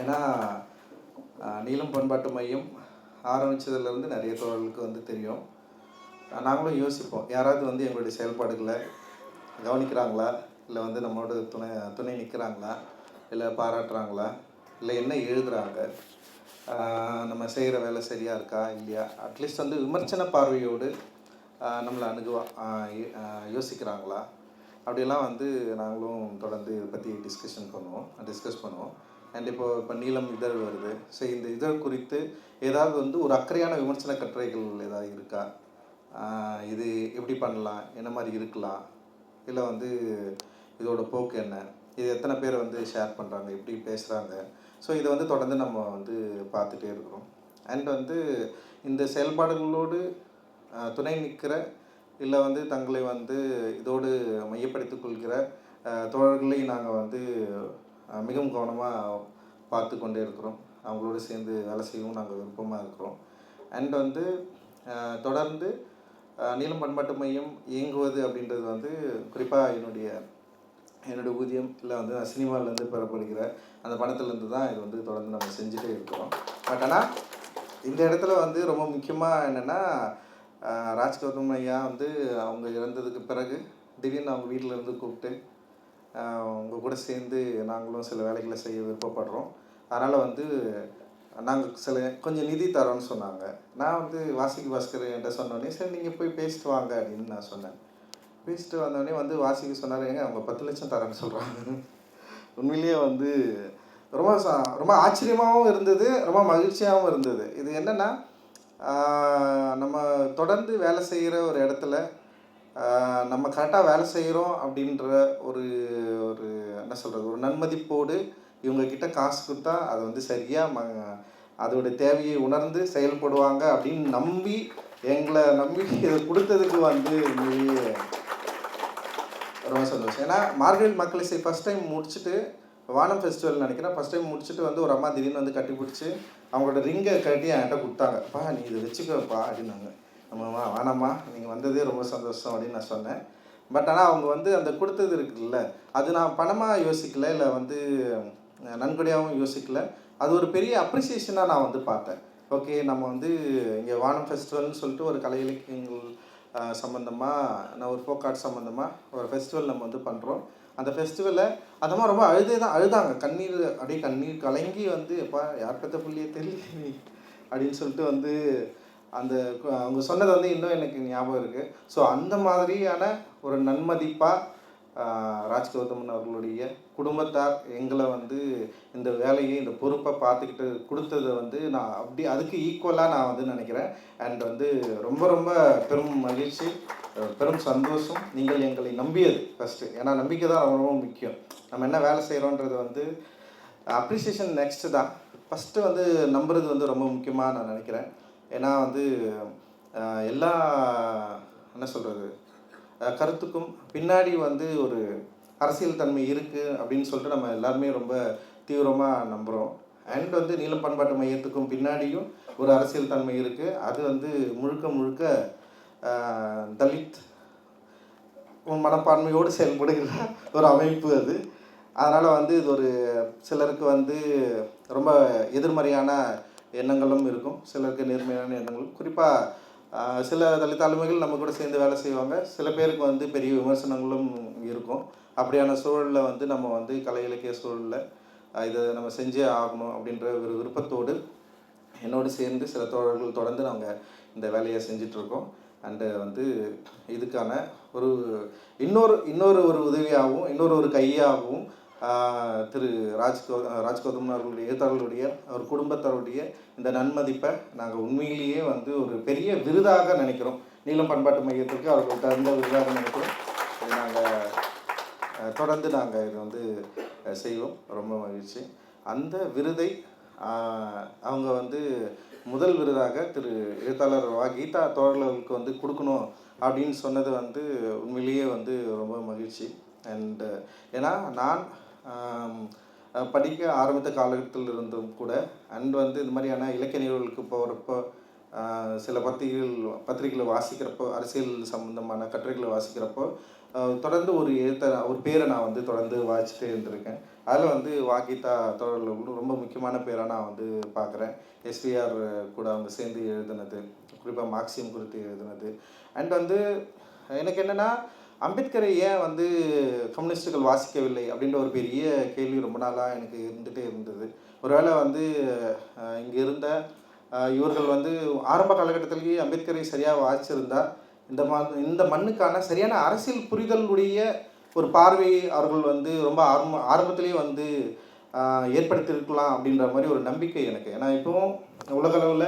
ஏன்னா நீலம் பண்பாட்டு மையம் ஆரம்பித்ததுலேருந்து நிறைய தோழர்களுக்கு வந்து தெரியும். நாங்களும் யோசிப்போம், யாராவது வந்து எங்களுடைய செயல்பாடுகளை கவனிக்கிறாங்களா, இல்லை வந்து நம்மளோட துணை நிற்கிறாங்களா, இல்லை பாராட்டுறாங்களா, இல்லை என்ன எழுதுகிறாங்க, நம்ம செய்கிற வேலை சரியாக இருக்கா இல்லையா, அட்லீஸ்ட் வந்து விமர்சன பார்வையோடு நம்மளை யோசிக்கிறாங்களா, அப்படியெல்லாம் வந்து நாங்களும் தொடர்ந்து இதை பற்றி டிஸ்கஸ் பண்ணுவோம். அண்ட் இப்போ நீலம் இதழ் வருது. ஸோ இந்த இதழ் குறித்து ஏதாவது வந்து ஒரு அக்கறையான விமர்சன கட்டுரைகள் ஏதாவது இருக்கா, இது எப்படி பண்ணலாம், என்ன மாதிரி இருக்கலாம், இல்லை வந்து இதோட போக்கு என்ன, இது எத்தனை பேர் வந்து ஷேர் பண்ணுறாங்க, எப்படி பேசுகிறாங்க. ஸோ இதை வந்து தொடர்ந்து நம்ம வந்து பார்த்துட்டே இருக்கிறோம். அண்ட் வந்து இந்த செயல்பாடுகளோடு துணை நிற்கிற, இல்லை வந்து தங்களை வந்து இதோடு மையப்படுத்திக் கொள்கிற தோழர்களை நாங்கள் வந்து மிகவும் கவனமாக பார்த்து கொண்டே இருக்கிறோம். அவங்களோடு சேர்ந்து வேலை செய்யவும் நாங்கள் விருப்பமாக இருக்கிறோம். அண்ட் வந்து தொடர்ந்து நீலம் பண்பாட்டு மையம் இயங்குவது அப்படின்றது வந்து குறிப்பாக என்னுடைய ஊதியம் இல்லை வந்து சினிமாவிலேருந்து பெறப்படுகிற அந்த பணத்துலேருந்து தான் இது வந்து தொடர்ந்து நம்ம செஞ்சுட்டே இருக்கிறோம். பட் ஆனால் இந்த இடத்துல வந்து ரொம்ப முக்கியமாக என்னென்னா, ராஜ்கௌதம் ஐயா வந்து அவங்க இறந்ததுக்கு பிறகு திடீர்னு அவங்க வீட்டிலேருந்து கூப்பிட்டு அவங்க கூட சேர்ந்து நாங்களும் சில வேலைகளை செய்ய விருப்பப்படுறோம், அதனால் வந்து நாங்கள் கொஞ்சம் நிதி தரோன்னு சொன்னாங்க. நான் வந்து வாசிக்கு பாஸ்கர் என்கிட்ட சொன்னோடனே, சரி நீங்கள் போய் பேசிட்டு வாங்க அப்படின்னு நான் சொன்னேன். பேசிட்டு வந்தோடனே வந்து வாசிக்கு சொன்னார், ஏங்க அவங்க 10 லட்சம் தரேன்னு சொல்கிறாங்க. உண்மையிலேயே வந்து ரொம்ப ஆச்சரியமாகவும் இருந்தது, ரொம்ப மகிழ்ச்சியாகவும் இருந்தது. இது என்னென்னா, நம்ம தொடர்ந்து வேலை செய்கிற ஒரு இடத்துல நம்ம கரெக்டாக வேலை செய்கிறோம் அப்படின்ற ஒரு ஒரு என்ன சொல்கிறது, ஒரு நன்மதிப்போடு இவங்கக்கிட்ட காசு கொடுத்தா அதை வந்து சரியாக அதோடைய தேவையை உணர்ந்து செயல்படுவாங்க அப்படின்னு எங்களை நம்பி இதை கொடுத்ததுக்கு வந்து உண்மையிலேயே ரொம்ப சந்தோஷம். ஏன்னா மார்கழி மக்கள் இசை ஃபஸ்ட் டைம் முடிச்சுட்டு, வானம் ஃபெஸ்டிவல் நினைக்கிறேன், ஃபஸ்ட் டைம் முடிச்சுட்டு வந்து ஒரு அம்மா திடீர்னு வந்து கட்டி பிடிச்சி அவங்களோட ரிங்கை கட்டி என்கிட்ட கொடுத்தாங்கப்பா, நீ இதை வச்சுக்கப்பா அப்படின்னாங்க. ஆமாம்மா வேணாம்மா, நீங்கள் வந்ததே ரொம்ப சந்தோஷம் அப்படின்னு நான் சொன்னேன். பட் ஆனால் அவங்க வந்து அந்த கொடுத்தது இருக்குல்ல, அது நான் பணமாக யோசிக்கலை, இல்லை வந்து நன்கொடையாகவும் யோசிக்கலை. அது ஒரு பெரிய அப்ரிசியேஷனாக நான் வந்து பார்த்தேன். ஓகே, நம்ம வந்து இங்கே வானம் ஃபெஸ்டிவல்னு சொல்லிட்டு ஒரு கலை இலக்கியங்கள் சம்மந்தமாக, ஒரு ஃபோக் ஆர்ட் சம்மந்தமாக ஒரு ஃபெஸ்டிவல் நம்ம வந்து பண்ணுறோம். அந்த ஃபெஸ்டிவலில் அதமாக ரொம்ப அழுதாங்க, அப்படியே கண்ணீர் கலங்கி வந்து, எப்பா யார் பெற்ற புள்ளியே தெரியல அப்படின்னு சொல்லிட்டு வந்து அவங்க சொன்னது வந்து இன்னும் எனக்கு ஞாபகம் இருக்குது. ஸோ அந்த மாதிரியான ஒரு நன்மதிப்பாக ராஜ்கௌதமன் அவர்களுடைய குடும்பத்தார் எங்களை வந்து இந்த வேலையை, இந்த பொறுப்பை பார்த்துக்கிட்டு கொடுத்ததை வந்து நான் அதுக்கு ஈக்குவலாக நான் வந்து நினைக்கிறேன். அண்ட் வந்து ரொம்ப ரொம்ப பெரும் மகிழ்ச்சி, பெரும் சந்தோஷம். நீங்கள் எங்களை நம்பியது ஃபஸ்ட்டு, ஏன்னா நம்பிக்கை தான் ரொம்ப ரொம்ப முக்கியம். நம்ம என்ன வேலை செய்கிறோன்றது வந்து அப்ரிசியேஷன் நெக்ஸ்ட்டு தான். ஃபஸ்ட்டு வந்து நம்புறது வந்து ரொம்ப முக்கியமாக நான் நினைக்கிறேன். ஏன்னா வந்து எல்லா என்ன சொல்கிறது கருத்துக்கும் பின்னாடி வந்து ஒரு அரசியல் தன்மை இருக்குது அப்படின்னு சொல்லிட்டு நம்ம எல்லாருமே ரொம்ப தீவிரமாக நம்புகிறோம். அண்ட் வந்து நீலம் பண்பாட்டு மையத்துக்கும் பின்னாடியும் ஒரு அரசியல் தன்மை இருக்குது. அது வந்து முழுக்க தலித் மனப்பான்மையோடு செயல்படுகிற ஒரு அமைப்பு அது. அதனால் வந்து இது ஒரு சிலருக்கு வந்து ரொம்ப எதிர்மறையான எண்ணங்களும் இருக்கும், சிலருக்கு நேர்மையான எண்ணங்களும். குறிப்பாக சில தலித் ஆளுமைகள் நம்ம கூட சேர்ந்து வேலை செய்வாங்க, சில பேருக்கு வந்து பெரிய விமர்சனங்களும் இருக்கும். அப்படியான சூழலில் வந்து நம்ம வந்து கலை இலக்கிய சூழலில் இதை நம்ம செஞ்சே ஆகணும் அப்படின்ற ஒரு விருப்பத்தோடு என்னோடு சேர்ந்து சில தோழர்கள் தொடர்ந்து நாங்கள் இந்த வேலையை செஞ்சிட்ருக்கோம். அண்டு வந்து இதுக்கான இன்னொரு ஒரு உதவியாகவும், ஒரு கையாகவும் திரு ராஜ்கௌதமன் அவர்களுடைய எழுத்தாளர்களுடைய அவர் குடும்பத்தாருடைய இந்த நன்மதிப்பை நாங்கள் உண்மையிலேயே வந்து ஒரு பெரிய விருதாக நினைக்கிறோம். நீலம் பண்பாட்டு மையத்துக்கு அவர்கள் தகுந்த விருதாக நினைக்கிறோம். தொடர்ந்து நாங்கள் இதை வந்து செய்வோம். ரொம்ப மகிழ்ச்சி. அந்த விருதை அவங்க வந்து முதல் விருதாக திரு எழுத்தாளர் கீதா தோழர்களுக்கு வந்து கொடுக்கணும் அப்படின்னு சொன்னது வந்து உண்மையிலேயே வந்து ரொம்ப மகிழ்ச்சி. அண்டு ஏன்னா நான் படிக்க ஆரம்பித்த காலகட்டத்தில் இருந்தும் கூட, அண்ட் வந்து இந்த மாதிரியான இலக்கிய நிகழ்வுகளுக்கு போகிறப்போ, சில பத்திரிகைகளை வாசிக்கிறப்போ, அரசியல் சம்பந்தமான கட்டுரைகளை வாசிக்கிறப்போ தொடர்ந்து ஒரு பேரை நான் வந்து தொடர்ந்து வாசிச்சுட்டே இருந்திருக்கேன். அதில் வந்து வாகிதா தோழர்கள் ரொம்ப முக்கியமான பேராக நான் வந்து பார்க்குறேன். எஸ்விஆர் கூட அவங்க சேர்ந்து எழுதுனது, குறிப்பாக மார்க்சியம் குறித்து எழுதுனது. அண்ட் வந்து எனக்கு என்னென்னா, அம்பேத்கரை ஏன் வந்து கம்யூனிஸ்ட்டுகள் வாசிக்கவில்லை அப்படின்ற ஒரு பெரிய கேள்வி ரொம்ப நாளாக எனக்கு இருந்துகிட்டே இருந்தது. ஒருவேளை வந்து இங்கே இருந்த இவர்கள் வந்து ஆரம்ப காலகட்டத்திலேயே அம்பேத்கரை சரியாக வாசிச்சிருந்தா இந்த மண்ணுக்கான சரியான அரசியல் புரிதலுடைய ஒரு பார்வையை அவர்கள் வந்து ரொம்ப ஆரம்பத்திலேயே வந்து ஏற்படுத்தியிருக்கலாம் அப்படின்ற மாதிரி ஒரு நம்பிக்கை எனக்கு. ஏன்னா இப்போவும் உலகளவில்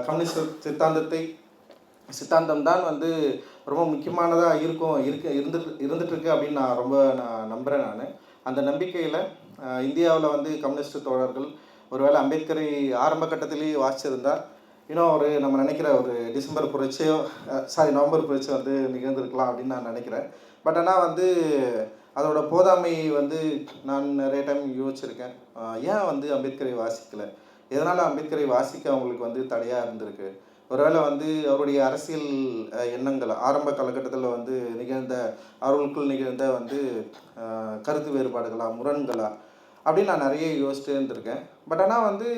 கம்யூனிஸ்ட் சித்தாந்தம் தான் வந்து ரொம்ப முக்கியமானதாக இருந்துகிட்ருக்கு அப்படின்னு நான் நம்புகிறேன். அந்த நம்பிக்கையில் இந்தியாவில் வந்து கம்யூனிஸ்ட் தோழர்கள் ஒருவேளை அம்பேத்கரை ஆரம்ப கட்டத்திலேயே வாசிச்சிருந்தால் இன்னும் நம்ம நினைக்கிற ஒரு நவம்பர் புரட்சியோ வந்து நிகழ்ந்திருக்கலாம் அப்படின்னு நான் நினைக்கிறேன். பட் ஆனால் வந்து அதோட போதாமை வந்து நான் நிறைய டைம் யோசிச்சிருக்கேன். ஏன் வந்து அம்பேத்கரை வாசிக்கலை, எதனால் அம்பேத்கரை வாசிக்க அவங்களுக்கு வந்து தடையாக இருந்திருக்கு? ஒருவேளை வந்து அவருடைய அரசியல் எண்ணங்கள் ஆரம்ப காலகட்டத்தில் வந்து அவர்களுக்குள் நிகழ்ந்த வந்து கருத்து வேறுபாடுகளா, முரண்களா அப்படின்னு நான் நிறைய யோசிச்சுட்டே இருந்திருக்கேன். பட் ஆனால் வந்து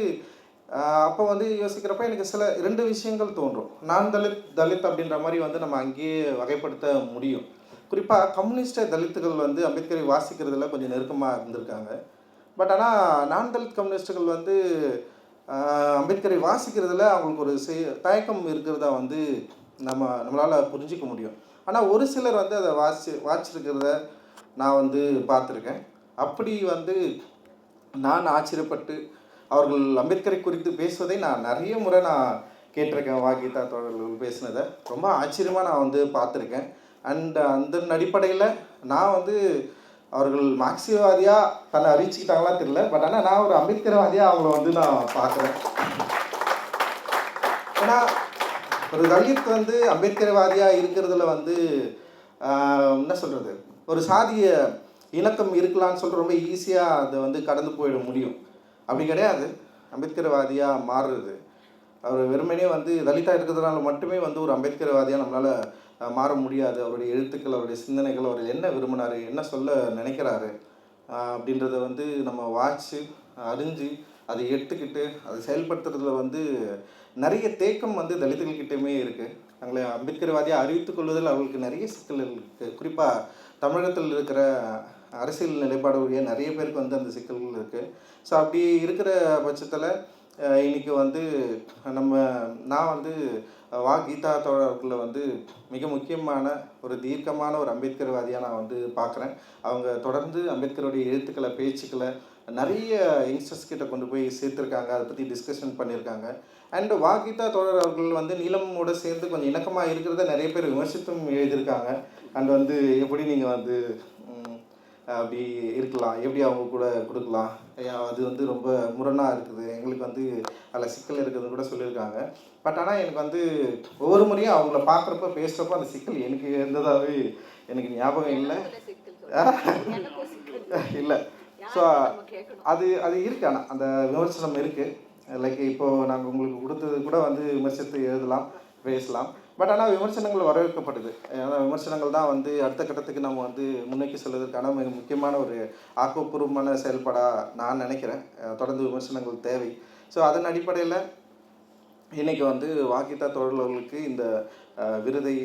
அப்போ வந்து யோசிக்கிறப்ப எனக்கு 2 விஷயங்கள் தோன்றும். நான் தலித் அப்படின்ற மாதிரி வந்து நம்ம அங்கேயே வகைப்படுத்த முடியும். குறிப்பாக தலித்துகள் வந்து அம்பேத்கரை வாசிக்கிறதுல கொஞ்சம் நெருக்கமாக இருந்திருக்காங்க. பட் ஆனால் நான் தலித் கம்யூனிஸ்ட்டுகள் வந்து அம்பேத்கரை வாசிக்கிறதுல அவங்களுக்கு ஒரு தயக்கம் இருக்கிறதா வந்து நம்மளால் புரிஞ்சிக்க முடியும். ஆனால் ஒரு சிலர் வந்து அதை வாசிச்சிருக்கிறத நான் வந்து பார்த்துருக்கேன். அப்படி வந்து நான் ஆச்சரியப்பட்டு அவர்கள் அம்பேத்கரை குறித்து பேசுவதை நான் நிறைய முறை கேட்டிருக்கேன். வாகிதா தோழர்கள் பேசினதை ரொம்ப ஆச்சரியமாக நான் வந்து பார்த்துருக்கேன். அண்ட் அந்த அடிப்படையில் நான் வந்து அவர்கள் மார்க்சியவாதியாக தன்னை அறிவிச்சுக்கிட்டாங்களா தெரியல. பட் ஆனால் நான் ஒரு அம்பேத்கர்வாதியாக அவங்கள வந்து நான் பார்க்குறேன். ஏன்னா ஒரு தலித் வந்து அம்பேத்கர்வாதியாக இருக்கிறதுல வந்து என்ன சொல்கிறது, ஒரு சாதிய இணக்கம் இருக்கலான்னு சொல்லிட்டு ரொம்ப ஈஸியாக அதை வந்து கடந்து போயிட முடியும். அப்படி கிடையாது. அம்பேத்கர்வாதியாக மாறுறது அவர் வெறுமனே வந்து தலித்தாக இருக்கிறதுனால மட்டுமே வந்து ஒரு அம்பேத்கர்வாதியாக நம்மளால் மாற முடியாது. அவருடைய எழுத்துக்கள், அவருடைய சிந்தனைகள், அவர் என்ன விரும்பினார், என்ன சொல்ல நினைக்கிறாரு அப்படின்றத வந்து நம்ம வாட்சி அறிஞ்சு அதை எடுத்துக்கிட்டு அதை செயல்படுத்துறதுல வந்து நிறைய தேக்கம் வந்து தலித்துகள்கிட்டயுமே இருக்குது. தங்களை அம்பேத்கர்வாதியாக அறிவித்துக் கொள்வதில் அவர்களுக்கு நிறைய சிக்கல்கள் இருக்குது. குறிப்பாக தமிழகத்தில் இருக்கிற அரசியல் நிலைப்பாடுடைய நிறைய பேருக்கு வந்து அந்த சிக்கல்கள் இருக்குது. ஸோ அப்படி இருக்கிற பட்சத்தில் இன்றைக்கி வந்து நான் வந்து கீதா தோழர்களை வந்து மிக முக்கியமான ஒரு தீர்க்கமான ஒரு அம்பேத்கர்வாதியாக நான் வந்து பார்க்குறேன். அவங்க தொடர்ந்து அம்பேத்கருடைய எழுத்துக்களை, பேச்சுக்களை நிறைய யங்ஸ்டர்ஸ் கிட்ட கொண்டு போய் சேர்த்துருக்காங்க. அதை பற்றி டிஸ்கஷன் பண்ணியிருக்காங்க. அண்டு கீதா தோழர் அவர்கள் வந்து நீலமோட சேர்ந்து கொஞ்சம் இணக்கமாக இருக்கிறத நிறைய பேர் விமர்சித்தும் எழுதியிருக்காங்க. அண்ட் வந்து எப்படி நீங்கள் வந்து அப்படி இருக்கலாம், எப்படி அவங்க கூட கொடுக்கலாம், அது வந்து ரொம்ப முரணாக இருக்குது, எங்களுக்கு வந்து அதில் சிக்கல் இருக்குதுன்னு கூட சொல்லியிருக்காங்க. பட் ஆனால் எனக்கு வந்து ஒவ்வொரு முறையும் அவங்கள பார்க்குறப்ப பேசுகிறப்ப அந்த சிக்கல் எனக்கு இருந்ததாகவே எனக்கு ஞாபகம் இல்லை. இல்லை. ஸோ அது இருக்குது. ஆனால் அந்த விமர்சனம் இருக்குது. லைக் இப்போது நாங்கள் உங்களுக்கு கொடுத்தது கூட வந்து விமர்சித்து எழுதலாம், பேசலாம். பட் ஆனால் விமர்சனங்கள் வரவேற்கப்படுது. ஏன்னா விமர்சனங்கள் தான் வந்து அடுத்த கட்டத்துக்கு நம்ம வந்து முன்னோக்கி செல்வதற்கான மிக முக்கியமான ஒரு ஆக்கப்பூர்வமான செயல்பாடாக நான் நினைக்கிறேன். தொடர்ந்து விமர்சனங்கள் தேவை. ஸோ அதன் அடிப்படையில் இன்றைக்கி வந்து கீதா தோழர்களுக்கு இந்த விருதை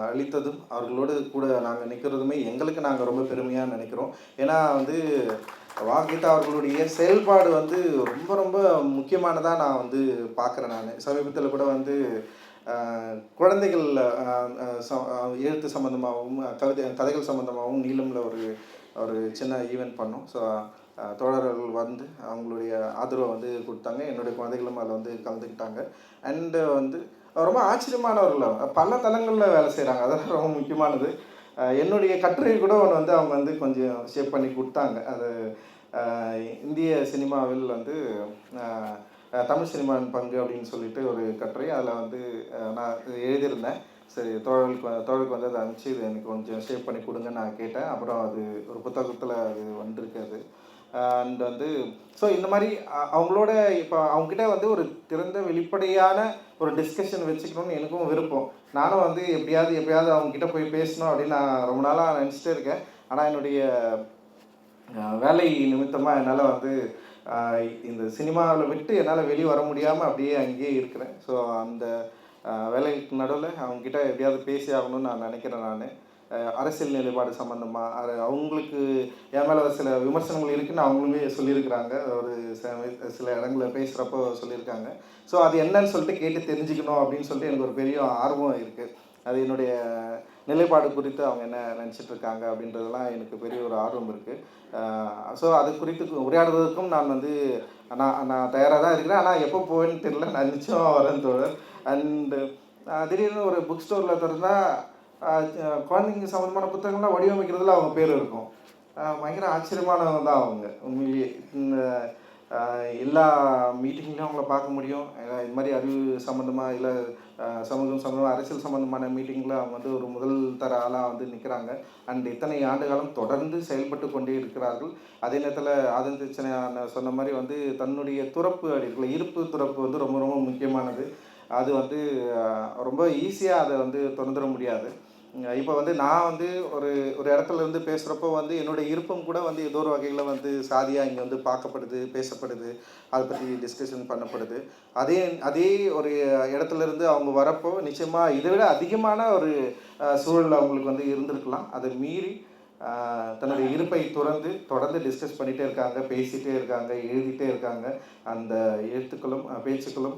அளித்ததும் அவர்களோடு கூட நாங்கள் நிற்கிறதுமே எங்களுக்கு நாங்கள் ரொம்ப பெருமையாக நினைக்கிறோம். ஏன்னா வந்து கீதா அவர்களுடைய செயல்பாடு வந்து ரொம்ப ரொம்ப முக்கியமானதாக நான் வந்து பார்க்குறேன். சமீபத்தில் கூட வந்து குழந்தைகள் எழுத்து சம்மந்தமாகவும் கதைகள் சம்மந்தமாகவும் நீலமில் ஒரு சின்ன ஈவெண்ட் பண்ணோம். ஸோ தோழர்கள் வந்து அவங்களுடைய ஆதரவை வந்து கொடுத்தாங்க. என்னுடைய குழந்தைகளும் அதில் வந்து கலந்துக்கிட்டாங்க. அண்டு வந்து ரொம்ப ஆச்சரியமானவர்கள், பல தளங்களில் வேலை செய்கிறாங்க. அதெல்லாம் ரொம்ப முக்கியமானது. என்னுடைய கட்டுரை கூட ஒன்று வந்து அவங்க வந்து கொஞ்சம் ஷேப் பண்ணி கொடுத்தாங்க. அது இந்திய சினிமாவில் வந்து தமிழ் சினிமாவின் பங்கு அப்படின்னு சொல்லிட்டு ஒரு கட்டுரை. அதில் வந்து நான் எழுதியிருந்தேன். சரி, தோழருக்கு வந்து அதை அனுப்பிச்சு இது எனக்கு கொஞ்சம் ஷேப் பண்ணி கொடுங்கன்னு நான் கேட்டேன். அப்புறம் அது ஒரு புத்தகத்தில் அது வந்திருக்கு. அது அண்ட் வந்து ஸோ இந்த மாதிரி அவங்களோட இப்போ அவங்ககிட்ட வந்து ஒரு திறந்த வெளிப்படையான ஒரு டிஸ்கஷன் வச்சுக்கணும்னு எனக்கும் விருப்பம். நானும் வந்து எப்படியாவது அவங்ககிட்ட போய் பேசணும் அப்படின்னு நான் ரொம்ப நாளாக நினச்சிட்டே இருக்கேன். ஆனால் என்னுடைய வேலை நிமித்தமாக என்னால் வந்து இந்த சினிமாவில் விட்டு என்னால் வெளியே வர முடியாமல் அப்படியே அங்கேயே இருக்கிறேன். ஸோ அந்த வேலைக்கு நடுவில் அவங்கக்கிட்ட எப்படியாவது பேசி ஆகணும்னு நான் நினைக்கிறேன். நான் அரசியல் நிலைப்பாடு சம்மந்தமாக அவங்களுக்கு என் மேலே சில விமர்சனங்கள் இருக்குதுன்னு அவங்களுமே சொல்லியிருக்கிறாங்க. ஒரு சில இடங்களில் பேசுகிறப்போ சொல்லியிருக்காங்க. ஸோ அது என்னன்னு சொல்லிட்டு கேட்டு தெரிஞ்சுக்கணும் அப்படின்னு சொல்லிட்டு எனக்கு ஒரு பெரிய ஆர்வம் இருக்குது. அது என்னுடைய நிலைப்பாடு குறித்து அவங்க என்ன நினச்சிட்ருக்காங்க அப்படின்றதெல்லாம் எனக்கு பெரிய ஒரு ஆர்வம் இருக்குது. ஸோ அது குறித்து உரையாடுவதற்கும் நான் வந்து நான் தயாராக தான் இருக்கிறேன். ஆனால் எப்போ போவேன்னு தெரியல. நான் நிச்சயம் வரேன் தோழர். அண்டு திடீர்னு ஒரு புக் ஸ்டோரில் திறந்தால் குழந்தைங்க சம்மந்தமான புத்தகங்கள்லாம் வடிவமைக்கிறதுல அவங்க பேர் இருக்கும். பயங்கர ஆச்சரியமானவங்க தான் அவங்க உண்மையிலேயே. எல்லா மீட்டிங்லேயும் அவங்கள பார்க்க முடியும். இது மாதிரி அறிவு சம்மந்தமாக இல்லை சமூகம் சம்மந்தமாக அரசியல் சம்மந்தமான மீட்டிங்கில் அவங்க வந்து ஒரு முதல் தர ஆளாக வந்து நிற்கிறாங்க. அண்ட் இத்தனை ஆண்டு காலம் தொடர்ந்து செயல்பட்டு கொண்டே இருக்கிறார்கள். அதே நேரத்தில் ஆதன் சொன்ன மாதிரி வந்து தன்னுடைய துறப்பு இருக்குல்ல, இருப்பு துறப்பு வந்து ரொம்ப ரொம்ப முக்கியமானது. அது வந்து ரொம்ப ஈஸியாக அதை வந்து திறந்துட முடியாது. இப்போ வந்து நான் வந்து ஒரு ஒரு இடத்துல இருந்து பேசுகிறப்போ வந்து என்னுடைய விருப்பம் கூட வந்து ஏதோ ஒரு வகையில் வந்து சாதியாக இங்கே வந்து பார்க்கப்படுது, பேசப்படுது, அதை பற்றி டிஸ்கஷன் பண்ணப்படுது. அதே அதே ஒரு இடத்துல இருந்து அவங்க வரப்போ நிச்சயமாக இதை விட அதிகமான ஒரு சூழல் அவங்களுக்கு வந்து இருந்திருக்கலாம். அதை மீறி தன்னுடைய இருப்பை தொடர்ந்து டிஸ்கஸ் பண்ணிகிட்டே இருக்காங்க, பேசிகிட்டே இருக்காங்க, எழுதிட்டே இருக்காங்க. அந்த எழுத்துக்களும் பேச்சுக்களும்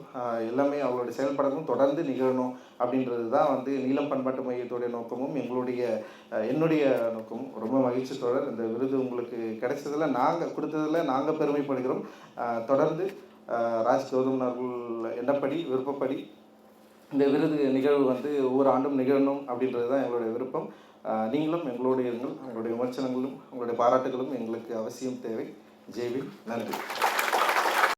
எல்லாமே அவங்களுடைய செயல்பாடுகளும் தொடர்ந்து நிகழணும் அப்படின்றது தான் வந்து நீலம் பண்பாட்டு மையத்துடைய நோக்கமும் என்னுடைய நோக்கமும். ரொம்ப மகிழ்ச்சி தோழர். இந்த விருது உங்களுக்கு கிடைச்சதில் கொடுத்ததில் நாங்கள் பெருமைப்படுகிறோம். தொடர்ந்து ராஜ் கௌதம் அவர்கள் எண்ணப்படி விருப்பப்படி இந்த விருது நிகழ்வு வந்து ஒவ்வொரு ஆண்டும் நிகழணும் அப்படின்றது தான் எங்களுடைய விருப்பம். நீங்களும் எங்களோடு இருங்கள். உங்களுடைய விமர்சனங்களும் உங்களுடைய பாராட்டுகளும் எங்களுக்கு அவசியம் தேவை. ஜெய்பீம். நன்றி.